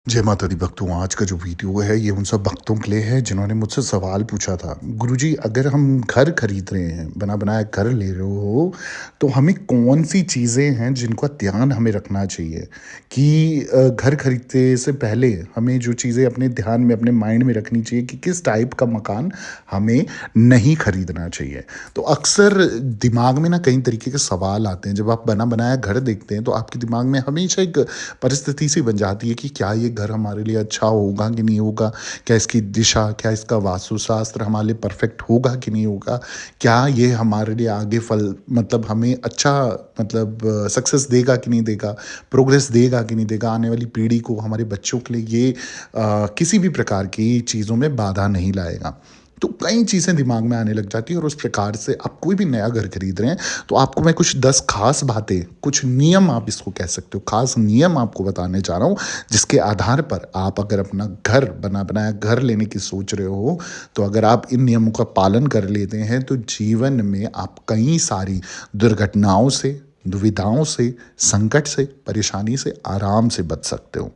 जय माता दी भक्तों। आज का जो वीडियो है ये उन सब भक्तों के लिए है जिन्होंने मुझसे सवाल पूछा था, गुरुजी अगर हम घर खरीद रहे हैं, बना बनाया घर ले रहे हो, तो हमें कौन सी चीज़ें हैं जिनका ध्यान हमें रखना चाहिए कि घर खरीदते से पहले हमें जो चीज़ें अपने ध्यान में अपने माइंड में रखनी चाहिए कि किस टाइप का मकान हमें नहीं खरीदना चाहिए। तो अक्सर दिमाग में ना कई तरीके के सवाल आते हैं। जब आप बना बनाया घर देखते हैं तो आपके दिमाग में हमेशा एक परिस्थिति सी बन जाती है कि क्या ये घर हमारे लिए अच्छा होगा कि नहीं होगा, क्या इसकी दिशा, क्या इसका वास्तुशास्त्र हमारे लिए परफेक्ट होगा कि नहीं होगा, क्या ये हमारे लिए आगे फल मतलब हमें अच्छा मतलब सक्सेस देगा कि नहीं देगा, प्रोग्रेस देगा कि नहीं देगा, आने वाली पीढ़ी को हमारे बच्चों के लिए ये किसी भी प्रकार की चीज़ों में बाधा नहीं लाएगा। तो कई चीज़ें दिमाग में आने लग जाती है और उस प्रकार से आप कोई भी नया घर खरीद रहे हैं तो आपको मैं कुछ 10 खास बातें, कुछ नियम आप इसको कह सकते हो, खास नियम आपको बताने जा रहा हूँ, जिसके आधार पर आप अगर अपना घर बना बनाया घर लेने की सोच रहे हो, तो अगर आप इन नियमों का पालन कर लेते हैं तो जीवन में आप कई सारी दुर्घटनाओं से, दुविधाओं से, संकट से, परेशानी से आराम से बच सकते हो।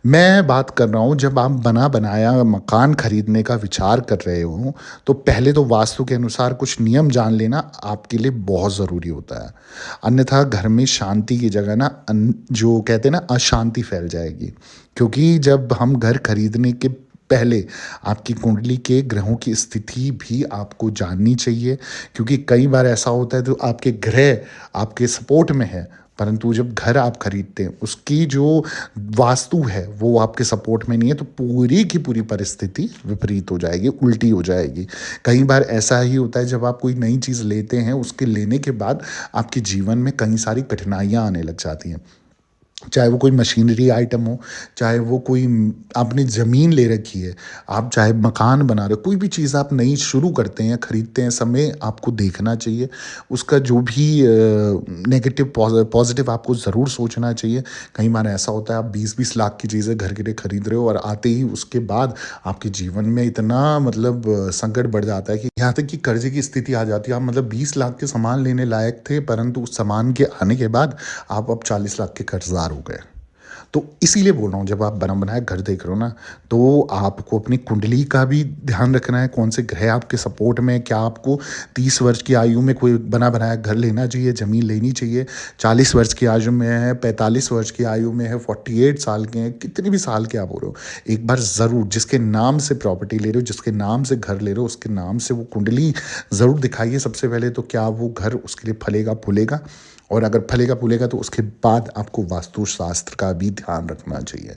मैं बात कर रहा हूँ जब आप बना बनाया मकान खरीदने का विचार कर रहे हो, तो पहले तो वास्तु के अनुसार कुछ नियम जान लेना आपके लिए बहुत ज़रूरी होता है। अन्यथा घर में शांति की जगह ना जो कहते हैं ना अशांति फैल जाएगी। क्योंकि जब हम घर खरीदने के पहले आपकी कुंडली के ग्रहों की स्थिति भी आपको जाननी चाहिए, क्योंकि कई बार ऐसा होता है तो आपके ग्रह आपके सपोर्ट में है, परंतु जब घर आप खरीदते हैं उसकी जो वास्तु है वो आपके सपोर्ट में नहीं है, तो पूरी की पूरी परिस्थिति विपरीत हो जाएगी, उल्टी हो जाएगी। कई बार ऐसा ही होता है जब आप कोई नई चीज़ लेते हैं, उसके लेने के बाद आपके जीवन में कई सारी कठिनाइयाँ आने लग जाती हैं। चाहे वो कोई मशीनरी आइटम हो, चाहे वो कोई आपने ज़मीन ले रखी है, आप चाहे मकान बना रहे हो, कोई भी चीज़ आप नई शुरू करते हैं, खरीदते हैं समय आपको देखना चाहिए। उसका जो भी नेगेटिव पॉज़िटिव आपको ज़रूर सोचना चाहिए। कई बार ऐसा होता है आप 20-20 लाख की चीज़ें घर के लिए खरीद रहे हो और आते ही उसके बाद आपके जीवन में इतना मतलब संकट बढ़ जाता है कि यहाँ तक कि कर्ज़े की स्थिति आ जाती है। आप मतलब 20 लाख के सामान लेने लायक थे, परंतु उस सामान के आने के बाद आप अब 40 लाख के कर्ज़दार हो गए। तो इसीलिए बोल रहा हूँ जब आप बना-बनाया घर देख रहे हो ना, तो आपको अपनी कुंडली का भी ध्यान रखना है, कौन से ग्रह आपके सपोर्ट में है, क्या आपको 30 वर्ष की आयु में कोई बना-बनाया घर लेना चाहिए, ज़मीन लेनी चाहिए, 40 वर्ष की आयु में है, 45 वर्ष की आयु में है, 48 साल के हैं, कितने भी साल के आप हो रहे हो, एक बार ज़रूर जिसके नाम से प्रॉपर्टी ले रहे हो, जिसके नाम से घर ले रहे हो, उसके नाम से वो कुंडली ज़रूर दिखाइए सबसे पहले तो, क्या वो घर उसके लिए फलेगा-फूलेगा? और अगर फलेगा-फूलेगा तो उसके बाद आपको वास्तुशास्त्र का भी ध्यान रखना चाहिए।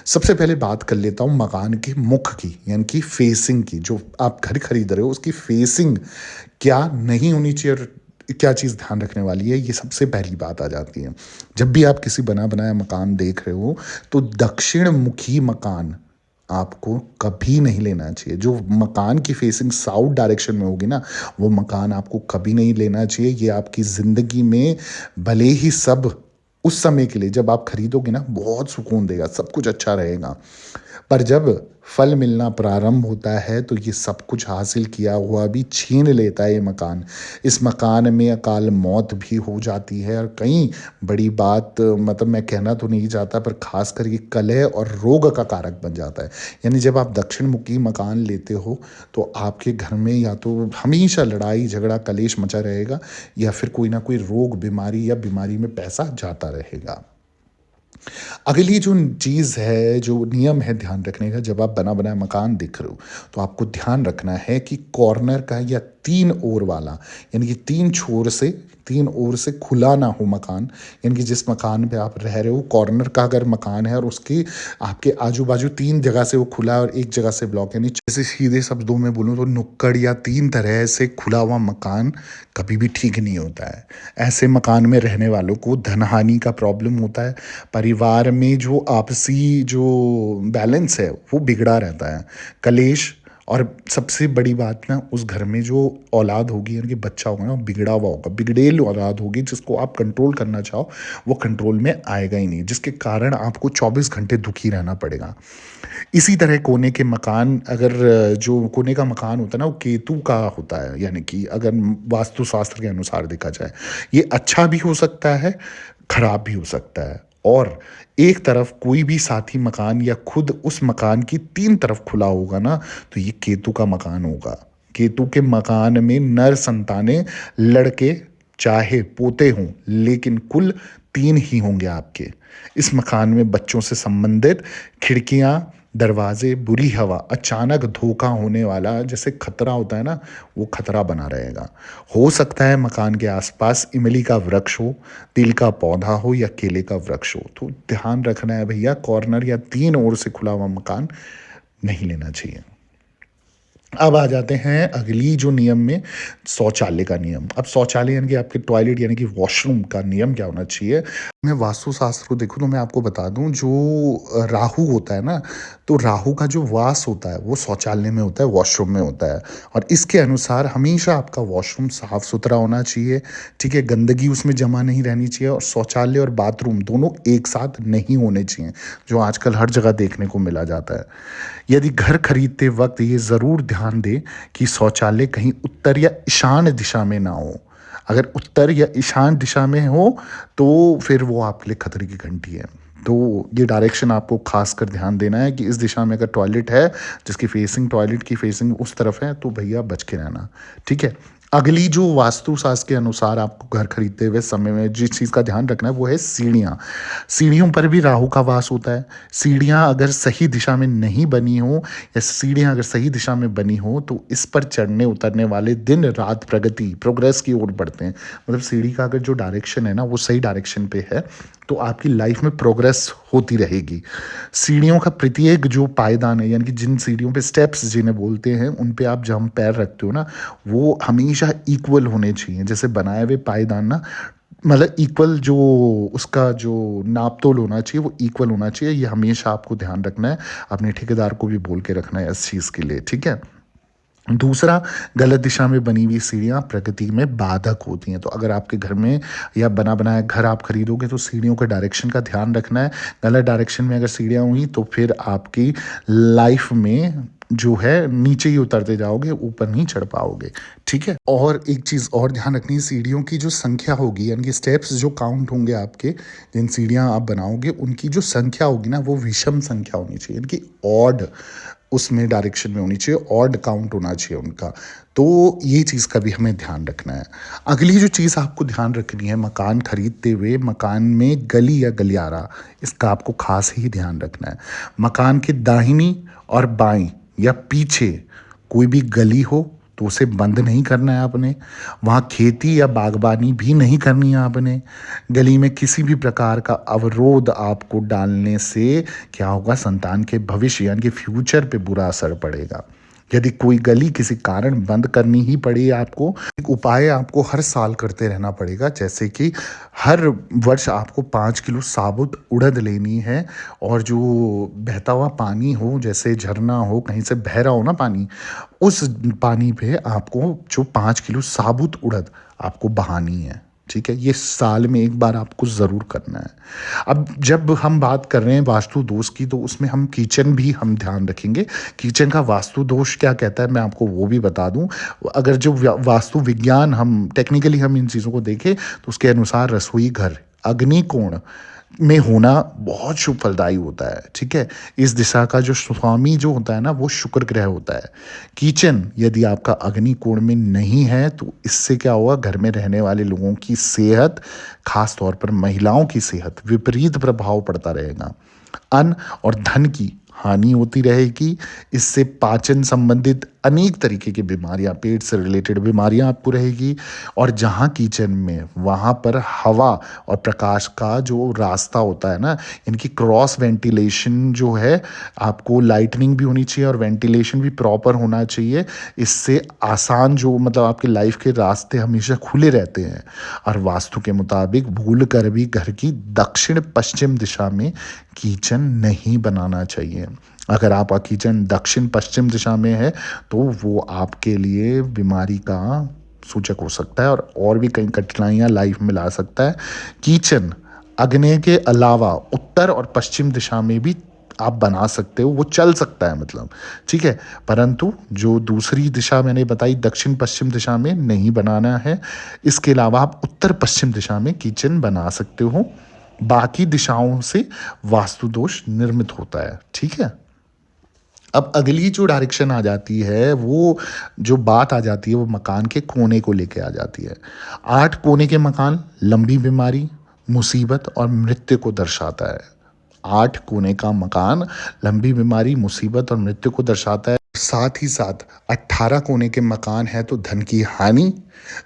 सबसे पहले बात कर लेता हूँ मकान के मुख की, यानी कि फेसिंग की। जो आप घर खरीद रहे हो उसकी फेसिंग क्या नहीं होनी चाहिए और क्या चीज़ ध्यान रखने वाली है, ये सबसे पहली बात आ जाती है। जब भी आप किसी बना-बनाया मकान देख रहे हो, तो दक्षिण मुखी मकान आपको कभी नहीं लेना चाहिए। जो मकान की फेसिंग साउथ डायरेक्शन में होगी ना, वो मकान आपको कभी नहीं लेना चाहिए। ये आपकी ज़िंदगी में भले ही सब उस समय के लिए जब आप खरीदोगे ना बहुत सुकून देगा, सब कुछ अच्छा रहेगा। पर जब फल मिलना प्रारंभ होता है तो ये सब कुछ हासिल किया हुआ भी छीन लेता है ये मकान। इस मकान में अकाल मौत भी हो जाती है और कई बड़ी बात मतलब मैं कहना तो नहीं चाहता, पर ख़ासकर ये कलह और रोग का कारक बन जाता है। यानी जब आप दक्षिण मुखी मकान लेते हो तो आपके घर में या तो हमेशा लड़ाई झगड़ा कलेश मचा रहेगा, या फिर कोई ना कोई रोग बीमारी या बीमारी में पैसा जाता रहेगा। अगली जो चीज़ है, जो नियम है ध्यान रखने का, जब आप बना-बनाया मकान देख रहे हो, तो आपको ध्यान रखना है कि कॉर्नर का या 3 ओर वाला, यानी कि 3 ओर से खुला ना हो मकान। यानी कि जिस मकान पे आप रह रहे हो, कॉर्नर का अगर मकान है और उसके आपके आजू-बाजू 3 जगह से वो खुला है और 1 जगह से ब्लॉक, यानी जैसे सीधे शब्दों में बोलूँ तो नुक्कड़ या 3 तरह से खुला हुआ मकान कभी भी ठीक नहीं होता है। ऐसे मकान में रहने वालों को धन हानि का प्रॉब्लम होता है। परिवार में जो आपसी जो बैलेंस है वो बिगड़ा रहता है। कलेश, और सबसे बड़ी बात ना, उस घर में जो औलाद होगी यानी कि बच्चा होगा ना, वो बिगड़ा हुआ होगा, बिगड़ेल औलाद होगी जिसको आप कंट्रोल करना चाहो वो कंट्रोल में आएगा ही नहीं, जिसके कारण आपको 24 घंटे दुखी रहना पड़ेगा। इसी तरह कोने के मकान, अगर जो कोने का मकान होता है ना वो केतु का होता है, यानी कि अगर वास्तुशास्त्र के अनुसार देखा जाए, ये अच्छा भी हो सकता है, खराब भी हो सकता है। और एक तरफ कोई भी साथी मकान या खुद उस मकान की 3 तरफ खुला होगा ना, तो ये केतु का मकान होगा। केतु के मकान में नर संतानें, लड़के चाहे पोते हों, लेकिन कुल 3 ही होंगे आपके। इस मकान में बच्चों से संबंधित खिड़कियां, दरवाजे, बुरी हवा, अचानक धोखा होने वाला जैसे खतरा होता है ना, वो खतरा बना रहेगा। हो सकता है मकान के आसपास इमली का वृक्ष हो, तिल का पौधा हो या केले का वृक्ष हो। तो ध्यान रखना है भैया, कॉर्नर या 3 ओर से खुला हुआ मकान नहीं लेना चाहिए। अब आ जाते हैं अगली जो नियम में, शौचालय का नियम। अब शौचालय यानी कि आपके टॉयलेट यानी कि वॉशरूम का नियम क्या होना चाहिए। मैं वास्तुशास्त्र को देखूँ तो मैं आपको बता दूं, जो राहु होता है ना, तो राहु का जो वास होता है वो शौचालय में होता है, वॉशरूम में होता है। और इसके अनुसार हमेशा आपका वॉशरूम साफ सुथरा होना चाहिए, ठीक है, गंदगी उसमें जमा नहीं रहनी चाहिए, और शौचालय और बाथरूम दोनों एक साथ नहीं होने चाहिए, जो आजकल हर जगह देखने को मिला जाता है। यदि घर खरीदते वक्त ये ज़रूर ध्यान दें कि शौचालय कहीं उत्तर या ईशान दिशा में ना हो। अगर उत्तर या ईशान दिशा में हो तो फिर वो आपके लिए खतरे की घंटी है। तो ये डायरेक्शन आपको खास कर ध्यान देना है कि इस दिशा में अगर टॉयलेट है, जिसकी फेसिंग, टॉयलेट की फेसिंग उस तरफ है, तो भैया बच के रहना, ठीक है। अगली जो वास्तुशास्त्र के अनुसार आपको घर खरीदते हुए समय में जिस चीज़ का ध्यान रखना है वो है सीढ़ियाँ। सीढ़ियों पर भी राहु का वास होता है। सीढ़ियाँ अगर सही दिशा में नहीं बनी हो, या सीढ़ियाँ अगर सही दिशा में बनी हो, तो इस पर चढ़ने उतरने वाले दिन रात प्रगति, प्रोग्रेस की ओर बढ़ते हैं। मतलब सीढ़ी का अगर जो डायरेक्शन है ना वो सही डायरेक्शन पे है, तो आपकी लाइफ में प्रोग्रेस होती रहेगी। सीढ़ियों का प्रत्येक जो पायदान है, यानी कि जिन सीढ़ियों पे स्टेप्स जिन्हें बोलते हैं, उन पे आप जहाँ पैर रखते हो ना, वो हमेशा इक्वल होने चाहिए। जैसे बनाए हुए पायदान ना, मतलब इक्वल जो उसका जो नाप तोल होना चाहिए वो इक्वल होना चाहिए। ये हमेशा आपको ध्यान रखना है, अपने ठेकेदार को भी बोल के रखना है इस चीज़ के लिए, ठीक है। दूसरा, गलत दिशा में बनी हुई सीढ़ियाँ प्रगति में बाधक होती हैं। तो अगर आपके घर में या बना बनाया घर आप खरीदोगे तो सीढ़ियों के डायरेक्शन का ध्यान रखना है। गलत डायरेक्शन में अगर सीढ़ियाँ हुई तो फिर आपकी लाइफ में जो है नीचे ही उतरते जाओगे, ऊपर नहीं चढ़ पाओगे, ठीक है। और एक चीज़ और ध्यान रखनी है, सीढ़ियों की जो संख्या होगी, यानी कि स्टेप्स जो काउंट होंगे आपके, जिन सीढ़ियाँ आप बनाओगे उनकी जो संख्या होगी ना, वो विषम संख्या होनी चाहिए, यानी कि ऑड उसमें डायरेक्शन में होनी चाहिए, ऑड काउंट होना चाहिए उनका। तो ये चीज़ का भी हमें ध्यान रखना है। अगली जो चीज़ आपको ध्यान रखनी है मकान खरीदते हुए, मकान में गली या गलियारा, इसका आपको खास ही ध्यान रखना है। मकान के दाहिनी और बाईं या पीछे कोई भी गली हो तो उसे बंद नहीं करना है आपने। वहाँ खेती या बागबानी भी नहीं करनी है आपने। गली में किसी भी प्रकार का अवरोध आपको डालने से क्या होगा, संतान के भविष्य यानी कि फ्यूचर पे बुरा असर पड़ेगा। यदि कोई गली किसी कारण बंद करनी ही पड़ी आपको, एक उपाय आपको हर साल करते रहना पड़ेगा, जैसे कि हर वर्ष आपको 5 किलो साबुत उड़द लेनी है, और जो बहता हुआ पानी हो, जैसे झरना हो, कहीं से बह रहा हो ना पानी, उस पानी पे आपको जो 5 किलो साबुत उड़द आपको बहानी है, ठीक है। ये साल में एक बार आपको ज़रूर करना है। अब जब हम बात कर रहे हैं वास्तु दोष की, तो उसमें हम किचन भी हम ध्यान रखेंगे। किचन का वास्तु दोष क्या कहता है मैं आपको वो भी बता दूं। अगर जो वास्तु विज्ञान हम टेक्निकली हम इन चीज़ों को देखें, तो उसके अनुसार रसोई घर अग्नि कोण में होना बहुत शुभ फलदायी होता है, ठीक है। इस दिशा का जो स्वामी जो होता है ना, वो शुक्र ग्रह होता है। किचन यदि आपका अग्नि कोण में नहीं है, तो इससे क्या होगा, घर में रहने वाले लोगों की सेहत, खास तौर पर महिलाओं की सेहत, विपरीत प्रभाव पड़ता रहेगा। अन्न और धन की हानि होती रहेगी। इससे पाचन संबंधित अनेक तरीके की बीमारियां, पेट से रिलेटेड बीमारियां आपको रहेगी। और जहां किचन में, वहां पर हवा और प्रकाश का जो रास्ता होता है ना, इनकी क्रॉस वेंटिलेशन जो है, आपको लाइटनिंग भी होनी चाहिए और वेंटिलेशन भी प्रॉपर होना चाहिए। इससे आसान जो मतलब आपकी लाइफ के रास्ते हमेशा खुले रहते हैं। और वास्तु के मुताबिक भूल कर भी घर की दक्षिण पश्चिम दिशा में किचन नहीं बनाना चाहिए। अगर आपका किचन दक्षिण पश्चिम दिशा में है, तो वो आपके लिए बीमारी का सूचक हो सकता है, और भी कई कठिनाइयां लाइफ में ला सकता है। किचन आग्नेय के अलावा उत्तर और पश्चिम दिशा में भी आप बना सकते हो, वो चल सकता है मतलब, ठीक है। परंतु जो दूसरी दिशा मैंने बताई, दक्षिण पश्चिम दिशा में नहीं बनाना है। इसके अलावा आप उत्तर पश्चिम दिशा में किचन बना सकते हो। बाकी दिशाओं से वास्तु दोष निर्मित होता है। ठीक है। अब अगली जो डायरेक्शन आ जाती है, वो जो बात आ जाती है, वो मकान के कोने को लेके आ जाती है। 8 कोने के मकान लंबी बीमारी, मुसीबत और मृत्यु को दर्शाता है। 8 कोने का मकान लंबी बीमारी, मुसीबत और मृत्यु को दर्शाता है। साथ ही साथ 18 कोने के मकान है तो धन की हानि,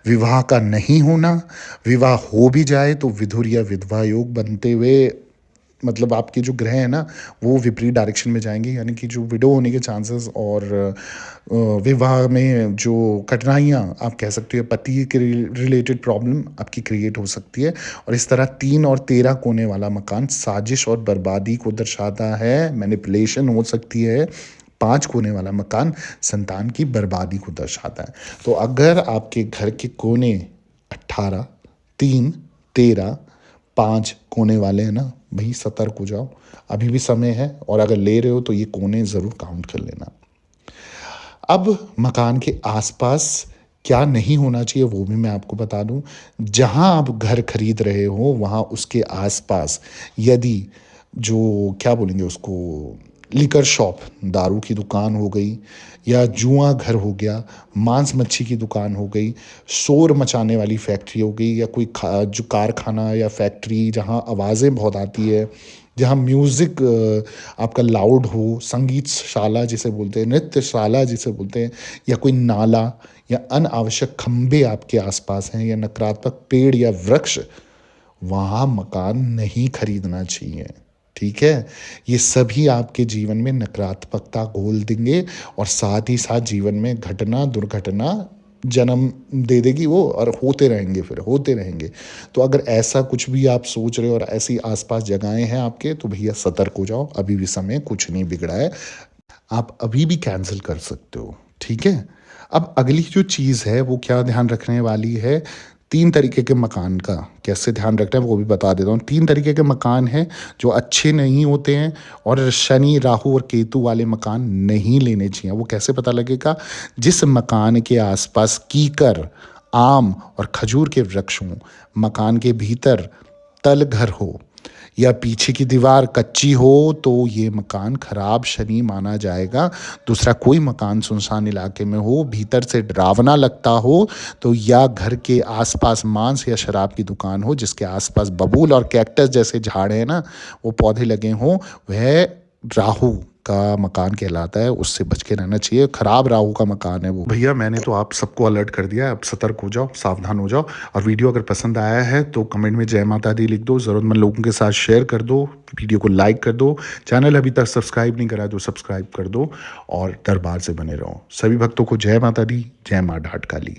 विवाह का नहीं होना, विवाह हो भी जाए तो विधुर या विधवा योग बनते हुए, मतलब आपके जो ग्रह है ना, वो विपरीत डायरेक्शन में जाएंगे, यानी कि जो विडो होने के चांसेस और विवाह में जो कठिनाइयाँ आप कह सकते हो, पति के रिलेटेड प्रॉब्लम आपकी क्रिएट हो सकती है। और इस तरह 3 और 13 कोने वाला मकान साजिश और बर्बादी को दर्शाता है, मैनिपुलेशन हो सकती है। 5 कोने वाला मकान संतान की बर्बादी को दर्शाता है। तो अगर आपके घर के कोने 18, 3, 13, 5 कोने वाले हैं ना, भाई सतर्क हो जाओ, अभी भी समय है। और अगर ले रहे हो तो ये कोने ज़रूर काउंट कर लेना। अब मकान के आसपास क्या नहीं होना चाहिए वो भी मैं आपको बता दूं। जहां आप घर खरीद रहे हो वहां उसके आसपास यदि जो क्या बोलेंगे उसको, लिकर शॉप, दारू की दुकान हो गई, या जुआ घर हो गया, मांस मच्छी की दुकान हो गई, शोर मचाने वाली फैक्ट्री हो गई, या कोई जो कारखाना या फैक्ट्री जहां आवाज़ें बहुत आती है, जहाँ म्यूज़िक आपका लाउड हो, संगीत शाला जिसे बोलते हैं, नृत्यशाला जिसे बोलते हैं, या कोई नाला या अनावश्यक खंभे आपके आसपास हैं, या नकारात्मक पेड़ या वृक्ष, वहाँ मकान नहीं खरीदना चाहिए। ठीक है। ये सभी आपके जीवन में नकारात्मकता घोल देंगे और साथ ही साथ जीवन में घटना दुर्घटना जन्म दे देगी वो, और होते रहेंगे, फिर होते रहेंगे। तो अगर ऐसा कुछ भी आप सोच रहे हो और ऐसी आसपास जगहें हैं आपके, तो भैया सतर्क हो जाओ, अभी भी समय, कुछ नहीं बिगड़ा है, आप अभी भी कैंसिल कर सकते हो। ठीक है। अब अगली जो चीज़ है वो क्या ध्यान रखने वाली है, 3 तरीके के मकान का कैसे ध्यान रखना है वो भी बता देता हूँ। 3 तरीके के मकान हैं जो अच्छे नहीं होते हैं, और शनि, राहु और केतु वाले मकान नहीं लेने चाहिए। वो कैसे पता लगेगा? जिस मकान के आसपास कीकर, आम और खजूर के वृक्ष हों, मकान के भीतर तल घर हो, या पीछे की दीवार कच्ची हो, तो ये मकान खराब शनि माना जाएगा। दूसरा, कोई मकान सुनसान इलाके में हो, भीतर से डरावना लगता हो, तो या घर के आसपास मांस या शराब की दुकान हो जिसके आसपास बबूल और कैक्टस जैसे झाड़ हैं ना, वो पौधे लगे हों, वह राहु का मकान कहलाता है, उससे बच के रहना चाहिए। खराब राहु का मकान है वो। भैया मैंने तो आप सबको अलर्ट कर दिया है, अब सतर्क हो जाओ, सावधान हो जाओ। और वीडियो अगर पसंद आया है तो कमेंट में जय माता दी लिख दो, ज़रूरतमंद लोगों के साथ शेयर कर दो, वीडियो को लाइक कर दो, चैनल अभी तक सब्सक्राइब नहीं करा तो सब्सक्राइब कर दो, और दरबार से बने रहो। सभी भक्तों को जय माता दी, जय माँ ढाट काली।